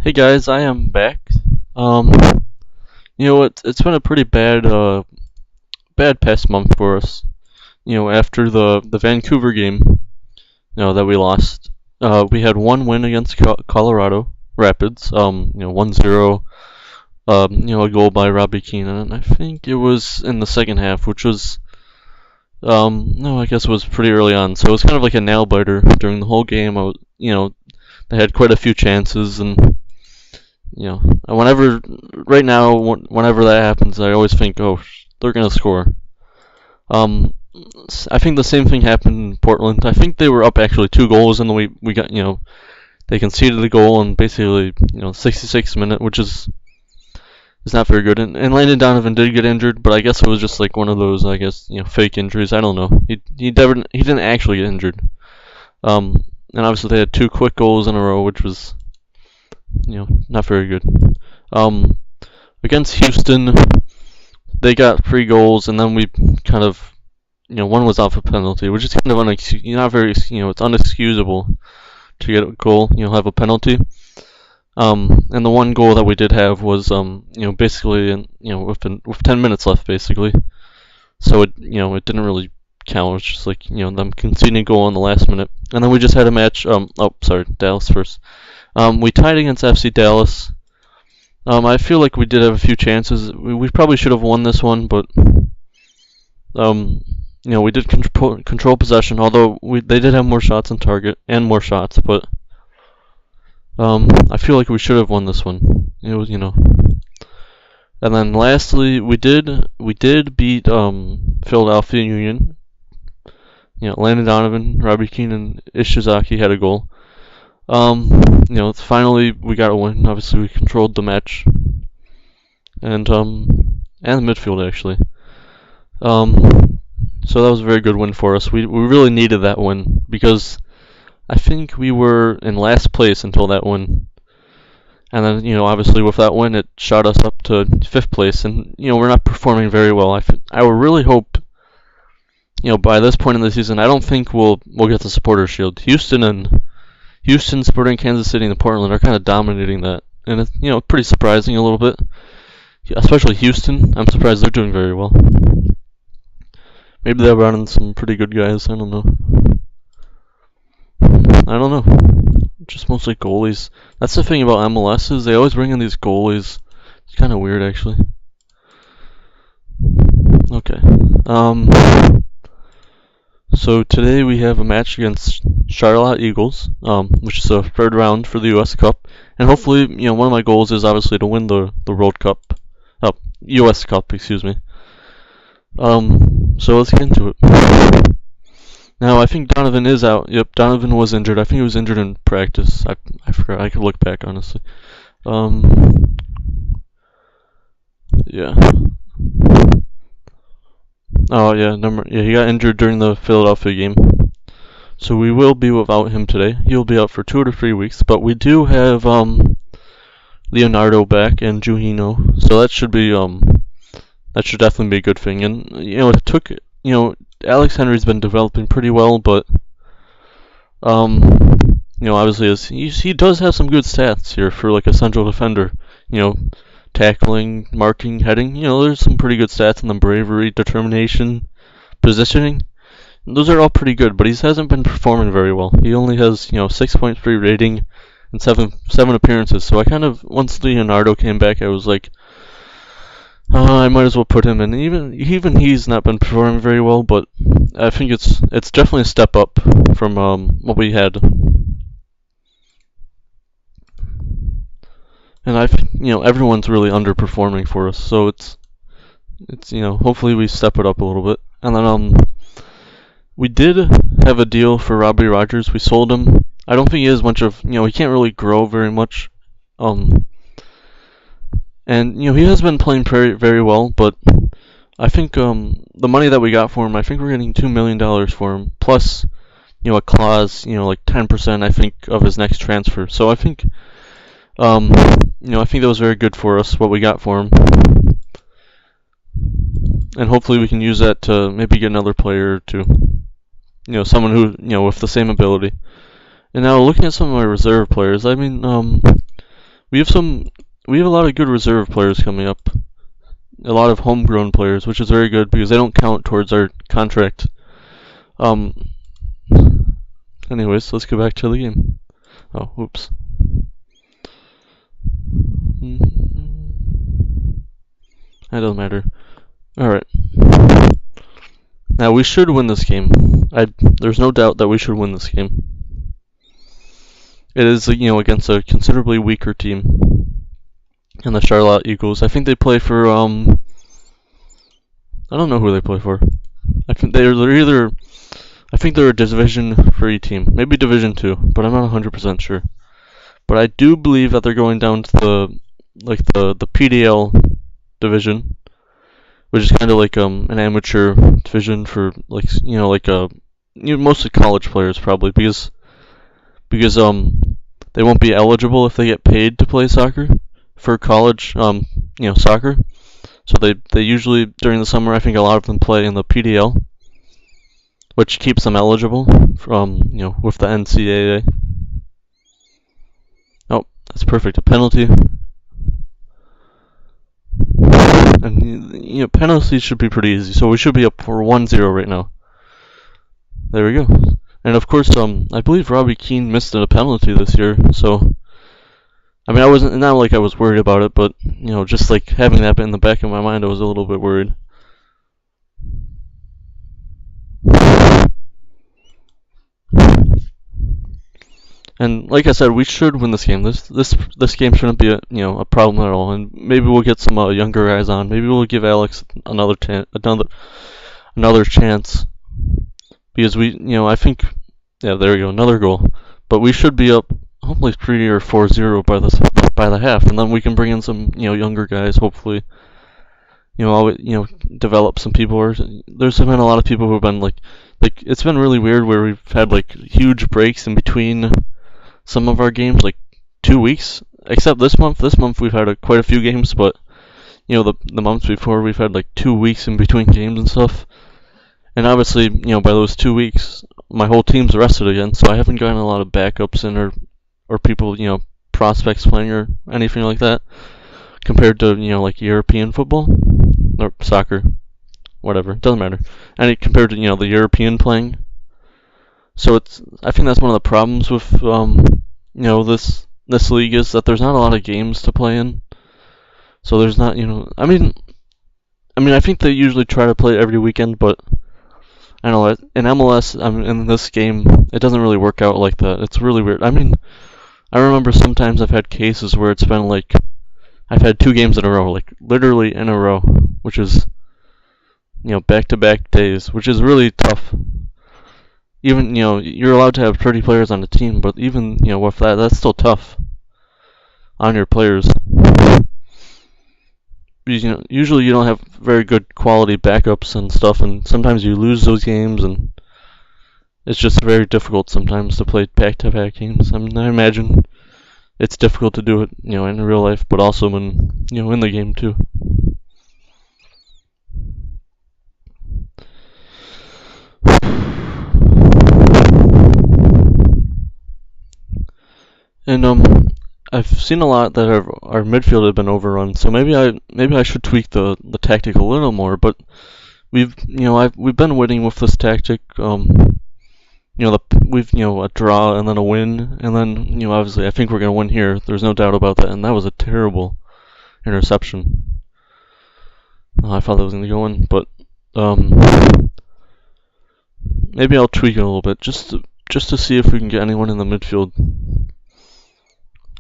Hey guys, I am back. Um, it's been a pretty bad past month for us. After the Vancouver game, that we lost, we had one win against Colorado Rapids. 1-0. A goal by Robbie Keenan, and I think it was in the second half, which was, no, I guess it was pretty early on. So it was kind of like a nail biter during the whole game. They had quite a few chances, and right now, whenever that happens, I always think, oh, they're gonna score. Um, I think the same thing happened in Portland. I think they were up actually 2 goals, and then we got, they conceded a goal in basically, 66 minute, which is not very good. And Landon Donovan did get injured, but I guess it was just like one of those, I guess, fake injuries. I don't know. He didn't actually get injured. And obviously they had 2 quick goals in a row, which was, not very good. Um, Against Houston, they got 3 goals, and then we kind of, one was off a penalty, which is kind of not very, it's unexcusable to get a goal, have a penalty. And the one goal that we did have was, basically, with 10 minutes left, basically. So it didn't really count. It's just like, them conceding a goal in the last minute. And then we just had a match. Dallas first. We tied against FC Dallas. I feel like we did have a few chances. We probably should have won this one, but we did control possession. Although they did have more shots on target and more shots, but I feel like we should have won this one. It was, And then lastly, we did beat Philadelphia Union. Landon Donovan, Robbie Keane, Ishizaki had a goal. Finally we got a win. Obviously, we controlled the match, and the midfield actually. So that was a very good win for us. We really needed that win because I think we were in last place until that win, and then obviously with that win it shot us up to 5th place, and we're not performing very well. I would really hope by this point in the season I don't think we'll get the Supporters Shield. Houston, Sporting Kansas City, and Portland are kind of dominating that, and it's pretty surprising a little bit. Especially Houston, I'm surprised they're doing very well. Maybe they're running some pretty good guys. I don't know. Just mostly goalies. That's the thing about MLS is they always bring in these goalies. It's kind of weird, actually. Okay. So today we have a match against Charlotte Eagles, which is a 3rd round for the U.S. Cup, and hopefully, one of my goals is obviously to win the World Cup, U.S. Cup, excuse me. So let's get into it. Now I think Donovan is out. Yep, Donovan was injured. I think he was injured in practice. I forgot. I could look back honestly. Yeah. Oh yeah, he got injured during the Philadelphia game. So we will be without him today. He'll be out for 2 to 3 weeks, but we do have Leonardo back and Juhino. So that should definitely be a good thing. And it took Alex Henry's been developing pretty well, but obviously he does have some good stats here for like a central defender. Tackling, marking, heading. There's some pretty good stats in them. Bravery, determination, positioning. Those are all pretty good, but he hasn't been performing very well. He only has 6.3 rating and seven appearances. So I kind of, once Leonardo came back, I was like, I might as well put him in. Even he's not been performing very well, but I think it's definitely a step up from what we had. And everyone's really underperforming for us, so it's hopefully we step it up a little bit. And then we did have a deal for Robbie Rogers. We sold him. I don't think he has much of he can't really grow very much. And he has been playing very very well, but I think the money that we got for him, I think we're getting $2 million for him plus a clause, like 10% I think of his next transfer. So I think I think that was very good for us, what we got for him. And hopefully we can use that to maybe get another player or two. Someone who, with the same ability. And now looking at some of my reserve players, I mean, we have some we have a lot of good reserve players coming up. A lot of homegrown players, which is very good because they don't count towards our contract. Um. Anyways, let's go back to the game. Oh, whoops. That doesn't matter. Alright. Now, we should win this game. There's no doubt that we should win this game. It is, against a considerably weaker team in the Charlotte Eagles. I think they play for, I don't know who they play for. I think they're a Division 3 team. Maybe Division 2, but I'm not 100% sure. But I do believe that they're going down to the PDL division, which is kind of like an amateur division for mostly college players probably because they won't be eligible if they get paid to play soccer for college soccer. So they usually during the summer I think a lot of them play in the PDL, which keeps them eligible from with the NCAA. Oh, that's perfect. A penalty. And penalties should be pretty easy. So we should be up for 1-0 right now. There we go. And of course, I believe Robbie Keane missed a penalty this year. So I mean, not like I was worried about it, but just like having that in the back of my mind, I was a little bit worried. And like I said, we should win this game. This game shouldn't be a problem at all. And maybe we'll get some younger guys on. Maybe we'll give Alex another chance because I think there we go, another goal. But we should be up hopefully 3 or 4-0 by the half, and then we can bring in some younger guys. Hopefully, develop some people. There's been a lot of people who have been like it's been really weird where we've had like huge breaks in between some of our games, like 2 weeks. Except this month. This month we've had quite a few games, but the months before we've had like 2 weeks in between games and stuff. And obviously, by those 2 weeks, my whole team's rested again, so I haven't gotten a lot of backups in or people, prospects playing or anything like that, compared to like European football or soccer, whatever. It doesn't matter. And compared to the European playing. So I think that's one of the problems with this league is that there's not a lot of games to play in. So there's not I mean I think they usually try to play every weekend, but I don't know, in MLS in this game it doesn't really work out like that. It's really weird. I mean, I remember sometimes I've had cases where it's been like I've had 2 games in a row, like literally in a row, which is back-to-back days, which is really tough. Even you're allowed to have 30 players on the team, but even with that's still tough on your players. Because, usually you don't have very good quality backups and stuff, and sometimes you lose those games, and it's just very difficult sometimes to play back-to-back games. I mean, I imagine it's difficult to do it, in real life, but also in the game too. And I've seen a lot that our midfield have been overrun, so maybe I should tweak the tactic a little more. But we've been winning with this tactic. We've a draw and then a win, and then obviously I think we're gonna win here. There's no doubt about that. And that was a terrible interception. I thought that was gonna go in, but maybe I'll tweak it a little bit just to see if we can get anyone in the midfield.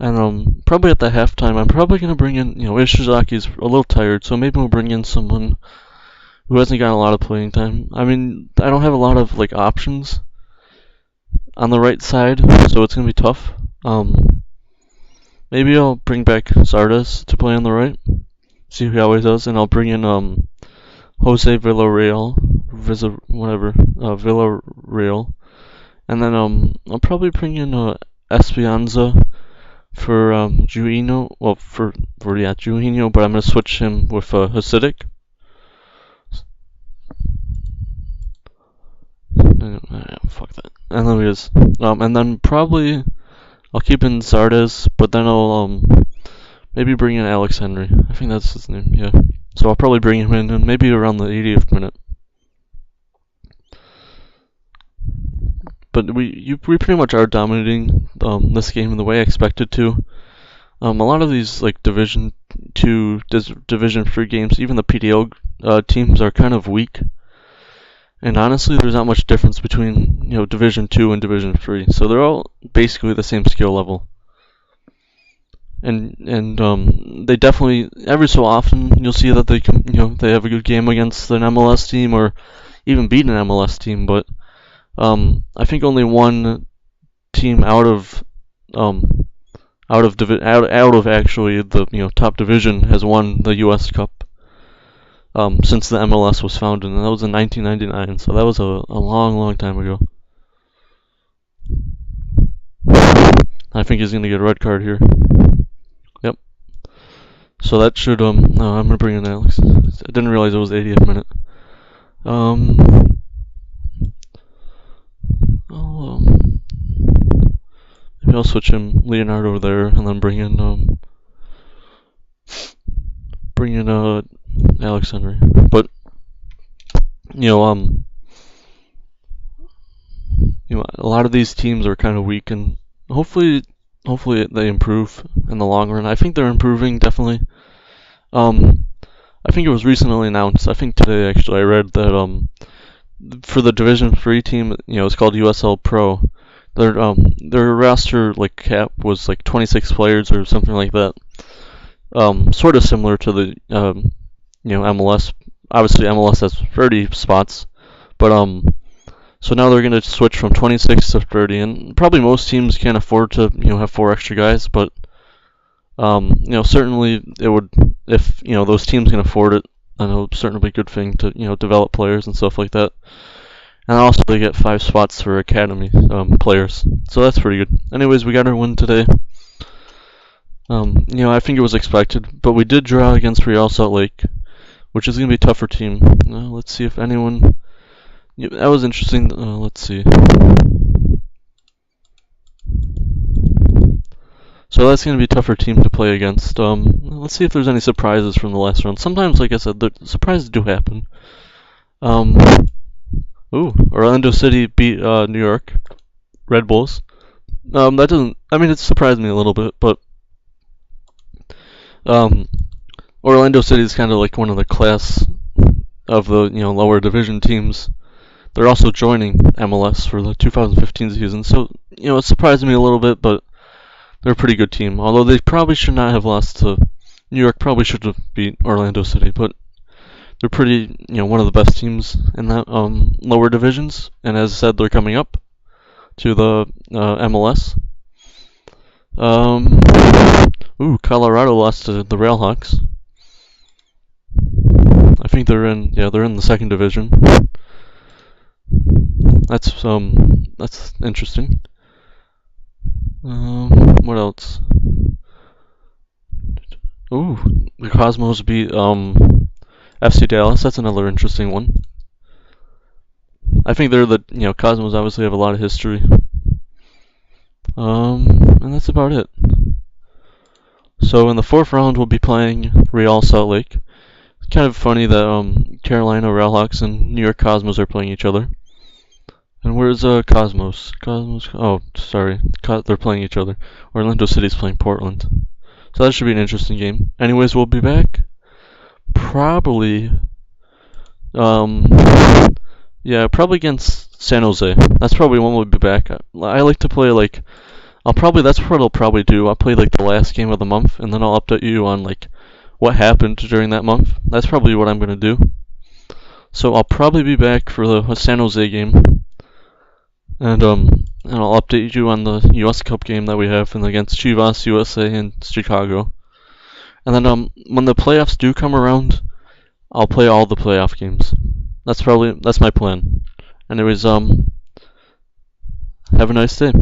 And probably at the halftime, I'm probably gonna bring in Ishizaki's a little tired, so maybe we'll bring in someone who hasn't gotten a lot of playing time. I mean, I don't have a lot of options on the right side, so it's gonna be tough. Maybe I'll bring back Zardes to play on the right, see how he does, and I'll bring in Jose Villarreal, Villarreal, and then I'll probably bring in Esperanza for Juninho. Well, for Juninho, but I'm gonna switch him with Hasidic. Fuck that. And then and then probably I'll keep in Zardes, but then I'll maybe bring in Alex Henry. I think that's his name. Yeah. So I'll probably bring him in, and maybe around the 80th minute. But we pretty much are dominating this game in the way I expected to. A lot of these like Division 2, Division 3 games, even the PDL teams are kind of weak. And honestly, there's not much difference between Division 2 and Division 3. So they're all basically the same skill level. And they definitely, every so often you'll see that they can they have a good game against an MLS team or even beat an MLS team. But I think only one team out of actually the top division has won the U.S. Cup since the MLS was founded, and that was in 1999. So that was a long time ago. I think he's gonna get a red card here. Yep. So that should no, I'm gonna bring in Alex. I didn't realize it was 80th minute. Maybe I'll switch him Leonardo there, and then bring in Alex Henry. But a lot of these teams are kind of weak, and hopefully they improve in the long run. I think they're improving definitely. I think it was recently announced. I think today actually I read that for the Division 3 team, it's called USL Pro. Their roster like cap was like 26 players or something like that. Sort of similar to the MLS. Obviously MLS has 30 spots, but so now they're gonna switch from 26 to 30, and probably most teams can't afford to have 4 extra guys, but certainly it would, if those teams can afford it, I know it's certainly a good thing to develop players and stuff like that. And also they get 5 spots for academy players, so that's pretty good. Anyways, we got our win today. I think it was expected, but we did draw against Real Salt Lake, which is gonna be a tougher team. Let's see if anyone. That was interesting. Let's see. So that's going to be a tougher team to play against. Let's see if there's any surprises from the last round. Sometimes, like I said, the surprises do happen. Orlando City beat New York Red Bulls. That doesn't. I mean, it surprised me a little bit, but Orlando City is kind of like one of the class of the lower division teams. They're also joining MLS for the 2015 season, so it surprised me a little bit, but they're a pretty good team. Although they probably should not have lost to New York. Probably should have beat Orlando City, but they're pretty one of the best teams in that lower divisions. And as I said, they're coming up to the MLS. Colorado lost to the Railhawks. I think they're in the second division. That's interesting. What else? The Cosmos beat FC Dallas. That's another interesting one. I think they're the Cosmos obviously have a lot of history. And that's about it. So in the 4th round we'll be playing Real Salt Lake. It's kind of funny that Carolina Railhawks and New York Cosmos are playing each other. And where's Cosmos? Oh, sorry. They're playing each other. Orlando City's playing Portland. So that should be an interesting game. Anyways, we'll be back. Probably. Probably against San Jose. That's probably when we'll be back. I like to play like. That's what I'll probably do. I'll play like the last game of the month, and then I'll update you on like what happened during that month. That's probably what I'm gonna do. So I'll probably be back for the San Jose game. And I'll update you on the US Cup game that we have against Chivas USA in Chicago. And then when the playoffs do come around, I'll play all the playoff games. That's my plan. Anyways, have a nice day.